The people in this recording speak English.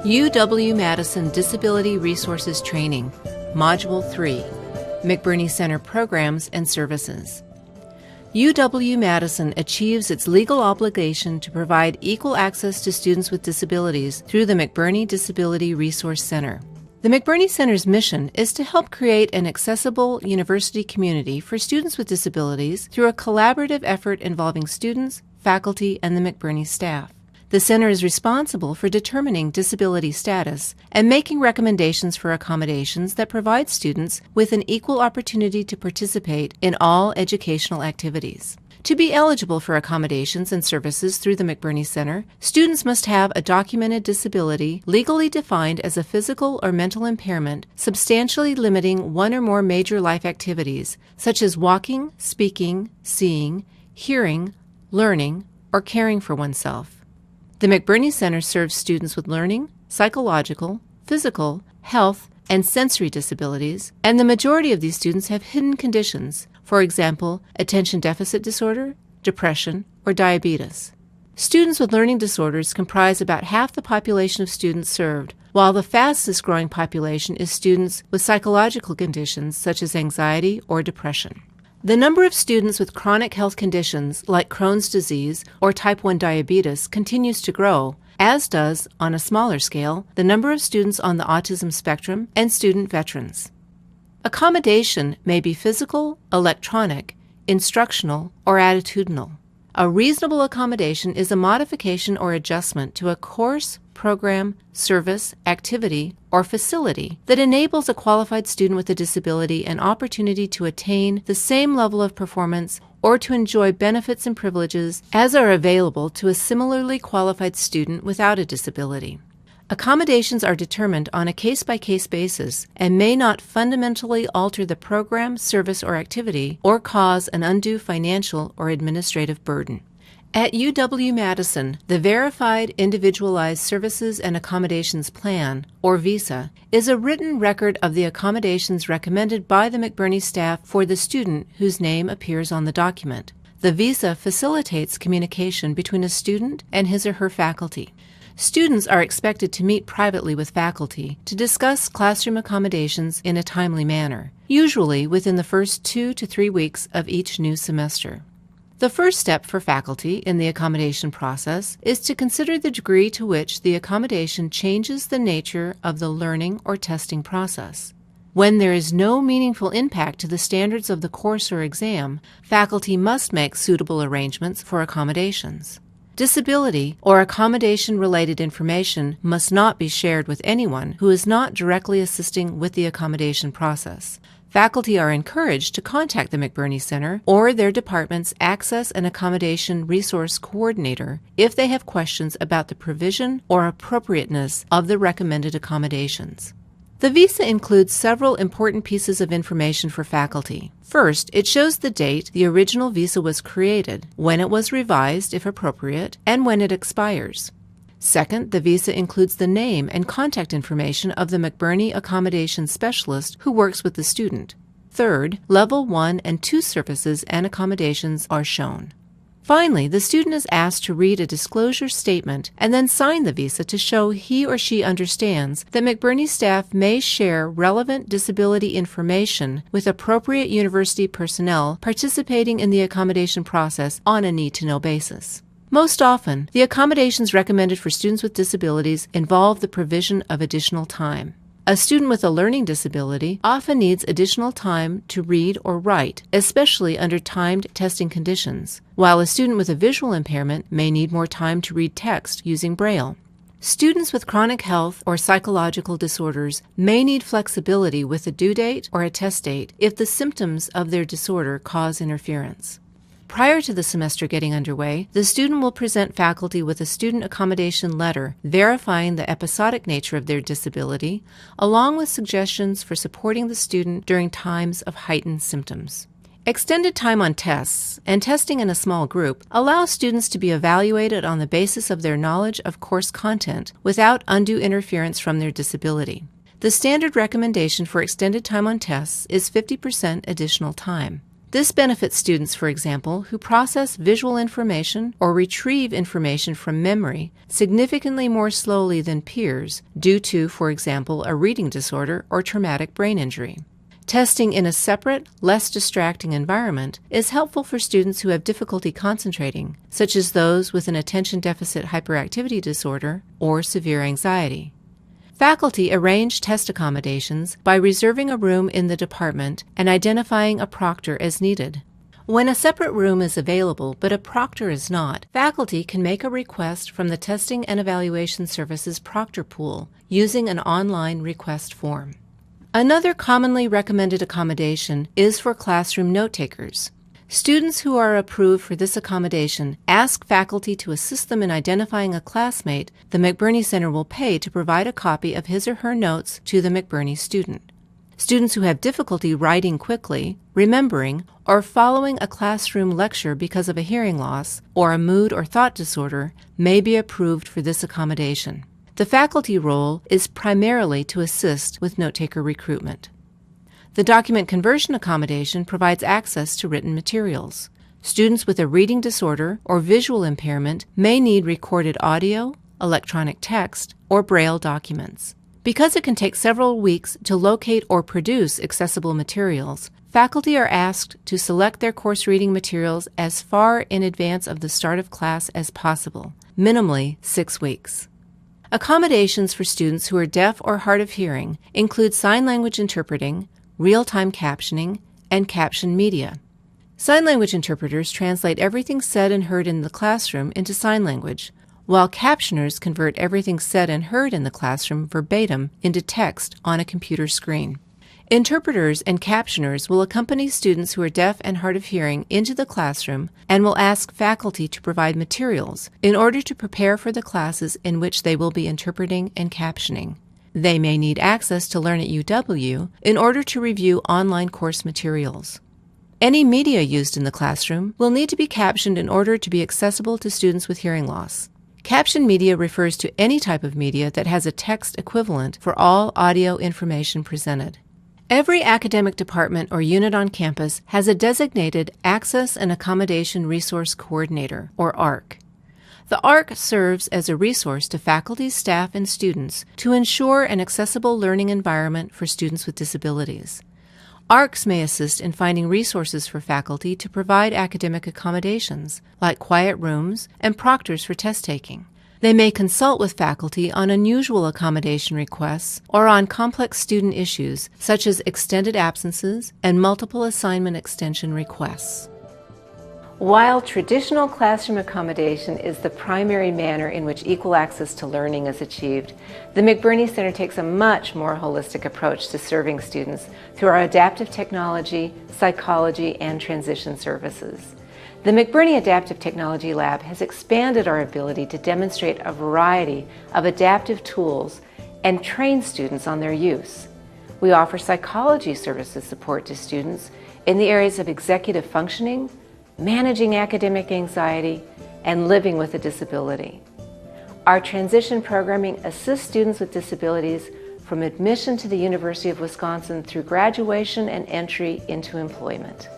UW-Madison Disability Resources Training, Module 3, McBurney Center Programs and Services. UW-Madison achieves its legal obligation to provide equal access to students with disabilities through the McBurney Disability Resource Center. The McBurney Center's mission is to help create an accessible university community for students with disabilities through a collaborative effort involving students, faculty, and the McBurney staff. The center is responsible for determining disability status and making recommendations for accommodations that provide students with an equal opportunity to participate in all educational activities. To be eligible for accommodations and services through the McBurney Center, students must have a documented disability legally defined as a physical or mental impairment substantially limiting one or more major life activities, such as walking, speaking, seeing, hearing, learning, or caring for oneself. The McBurney Center serves students with learning, psychological, physical, health, and sensory disabilities, and the majority of these students have hidden conditions, for example, attention deficit disorder, depression, or diabetes. Students with learning disorders comprise about half the population of students served, while the fastest growing population is students with psychological conditions such as anxiety or depression. The number of students with chronic health conditions like Crohn's disease or type 1 diabetes continues to grow, as does, on a smaller scale, the number of students on the autism spectrum and student veterans. Accommodation may be physical, electronic, instructional, or attitudinal. A reasonable accommodation is a modification or adjustment to a course, program, service, activity, or facility that enables a qualified student with a disability an opportunity to attain the same level of performance or to enjoy benefits and privileges as are available to a similarly qualified student without a disability. Accommodations are determined on a case-by-case basis and may not fundamentally alter the program, service, or activity or cause an undue financial or administrative burden. At UW-Madison, the Verified Individualized Services and Accommodations Plan, or VISA, is a written record of the accommodations recommended by the McBurney staff for the student whose name appears on the document. The VISA facilitates communication between a student and his or her faculty. Students are expected to meet privately with faculty to discuss classroom accommodations in a timely manner, usually within the first 2 to 3 weeks of each new semester. The first step for faculty in the accommodation process is to consider the degree to which the accommodation changes the nature of the learning or testing process. When there is no meaningful impact to the standards of the course or exam, faculty must make suitable arrangements for accommodations. Disability or accommodation-related information must not be shared with anyone who is not directly assisting with the accommodation process. Faculty are encouraged to contact the McBurney Center or their department's Access and Accommodation Resource Coordinator if they have questions about the provision or appropriateness of the recommended accommodations. The VISA includes several important pieces of information for faculty. First, it shows the date the original VISA was created, when it was revised, if appropriate, and when it expires. Second, the VISA includes the name and contact information of the McBurney Accommodation Specialist who works with the student. Third, Level 1 and 2 services and accommodations are shown. Finally, the student is asked to read a disclosure statement and then sign the VISA to show he or she understands that McBurney staff may share relevant disability information with appropriate university personnel participating in the accommodation process on a need-to-know basis. Most often, the accommodations recommended for students with disabilities involve the provision of additional time. A student with a learning disability often needs additional time to read or write, especially under timed testing conditions, while a student with a visual impairment may need more time to read text using Braille. Students with chronic health or psychological disorders may need flexibility with a due date or a test date if the symptoms of their disorder cause interference. Prior to the semester getting underway, the student will present faculty with a student accommodation letter verifying the episodic nature of their disability, along with suggestions for supporting the student during times of heightened symptoms. Extended time on tests and testing in a small group allows students to be evaluated on the basis of their knowledge of course content without undue interference from their disability. The standard recommendation for extended time on tests is 50% additional time. This benefits students, for example, who process visual information or retrieve information from memory significantly more slowly than peers due to, for example, a reading disorder or traumatic brain injury. Testing in a separate, less distracting environment is helpful for students who have difficulty concentrating, such as those with an attention deficit hyperactivity disorder or severe anxiety. Faculty arrange test accommodations by reserving a room in the department and identifying a proctor as needed. When a separate room is available but a proctor is not, faculty can make a request from the Testing and Evaluation Services proctor pool using an online request form. Another commonly recommended accommodation is for classroom note-takers. Students who are approved for this accommodation ask faculty to assist them in identifying a classmate the McBurney Center will pay to provide a copy of his or her notes to the McBurney student. Students who have difficulty writing quickly, remembering, or following a classroom lecture because of a hearing loss or a mood or thought disorder may be approved for this accommodation. The faculty role is primarily to assist with note-taker recruitment. The document conversion accommodation provides access to written materials. Students with a reading disorder or visual impairment may need recorded audio, electronic text, or Braille documents. Because it can take several weeks to locate or produce accessible materials, faculty are asked to select their course reading materials as far in advance of the start of class as possible, minimally 6 weeks. Accommodations for students who are deaf or hard of hearing include sign language interpreting, real-time captioning, and caption media. Sign language interpreters translate everything said and heard in the classroom into sign language, while captioners convert everything said and heard in the classroom verbatim into text on a computer screen. Interpreters and captioners will accompany students who are deaf and hard of hearing into the classroom and will ask faculty to provide materials in order to prepare for the classes in which they will be interpreting and captioning. They may need access to Learn at UW in order to review online course materials. Any media used in the classroom will need to be captioned in order to be accessible to students with hearing loss. Caption media refers to any type of media that has a text equivalent for all audio information presented. Every academic department or unit on campus has a designated Access and Accommodation Resource Coordinator, or ARC. The ARC serves as a resource to faculty, staff, and students to ensure an accessible learning environment for students with disabilities. ARCs may assist in finding resources for faculty to provide academic accommodations, like quiet rooms and proctors for test taking. They may consult with faculty on unusual accommodation requests or on complex student issues, such as extended absences and multiple assignment extension requests. While traditional classroom accommodation is the primary manner in which equal access to learning is achieved, the McBurney Center takes a much more holistic approach to serving students through our adaptive technology, psychology, and transition services. The McBurney Adaptive Technology Lab has expanded our ability to demonstrate a variety of adaptive tools and train students on their use. We offer psychology services support to students in the areas of executive functioning, managing academic anxiety, and living with a disability. Our transition programming assists students with disabilities from admission to the University of Wisconsin through graduation and entry into employment.